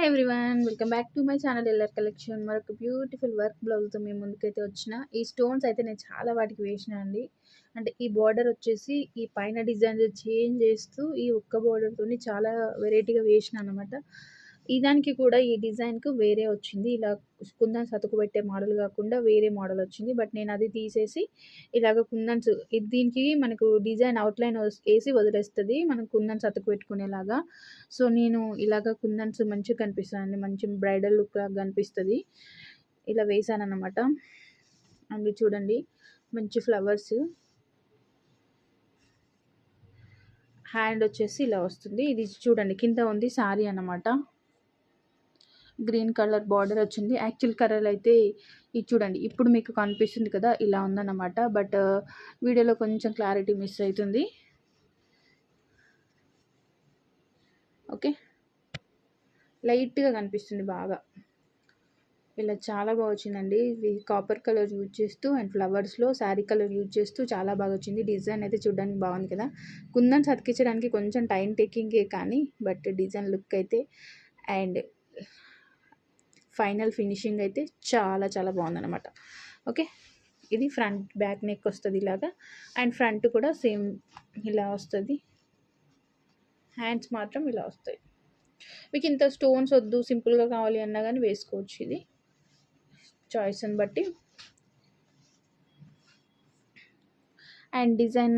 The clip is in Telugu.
Everyone, welcome back to my channel LR collection. మరొక బ్యూటిఫుల్ వర్క్ బ్లౌజ్తో మేము ముందుకైతే వచ్చిన. ఈ స్టోన్స్ అయితే నేను చాలా వాటికి వేసిన అండి. అంటే ఈ బార్డర్ వచ్చేసి ఈ పైన డిజైన్ చేంజ్ చేస్తూ ఈ ఒక్క బార్డర్తోని చాలా వెరైటీగా వేసిన అనమాట. ఈ దానికి కూడా ఈ డిజైన్కు వేరే వచ్చింది. ఇలా కుందన్స్ అతుకు పెట్టే మోడల్ కాకుండా వేరే మోడల్ వచ్చింది. బట్ నేను అది తీసేసి ఇలాగ కుందన్స్ దీనికి మనకు డిజైన్ అవుట్లైన్ వేసి వదిలేస్తుంది మనం కుందన్స్ అతుకు పెట్టుకునేలాగా. సో నేను ఇలాగ కుందన్స్ మంచిగా కనిపిస్తాయండి, మంచి బ్రైడల్ లుక్ లాగా కనిపిస్తుంది. ఇలా వేసాను అనమాట. అండ్ చూడండి మంచి ఫ్లవర్స్, హ్యాండ్ వచ్చేసి ఇలా వస్తుంది. ఇది చూడండి కింద ఉంది సారీ అన్నమాట. గ్రీన్ కలర్ బార్డర్ వచ్చింది. యాక్చువల్ కలర్ అయితే ఇది చూడండి ఇప్పుడు మీకు కనిపిస్తుంది కదా, ఇలా ఉందన్నమాట. బట్ వీడియోలో కొంచెం క్లారిటీ మిస్ అవుతుంది. ఓకే, లైట్గా కనిపిస్తుంది బాగా. ఇలా చాలా బాగా వచ్చిందండి. ఇది కాపర్ కలర్ యూజ్ చేస్తూ అండ్ ఫ్లవర్స్లో శారీ కలర్ యూజ్ చేస్తూ చాలా బాగా వచ్చింది. డిజైన్ అయితే చూడడానికి బాగుంది కదా. కుందన్స్ అతికించడానికి కొంచెం టైం టేకింగే కానీ బట్ డిజైన్ లుక్ అయితే అండ్ ఫైనల్ ఫినిషింగ్ అయితే చాలా చాలా బాగుందన్నమాట. ఓకే, ఇది ఫ్రంట్ బ్యాక్ నెక్ వస్తుంది ఇలాగా. అండ్ ఫ్రంట్ కూడా సేమ్ ఇలా వస్తుంది. హ్యాండ్స్ మాత్రం ఇలా వస్తాయి. మీకు ఇంత స్టోన్స్ వద్దు, సింపుల్గా కావాలి అన్నా కానీ వేసుకోవచ్చు. ఇది చాయిస్ని బట్టి. And design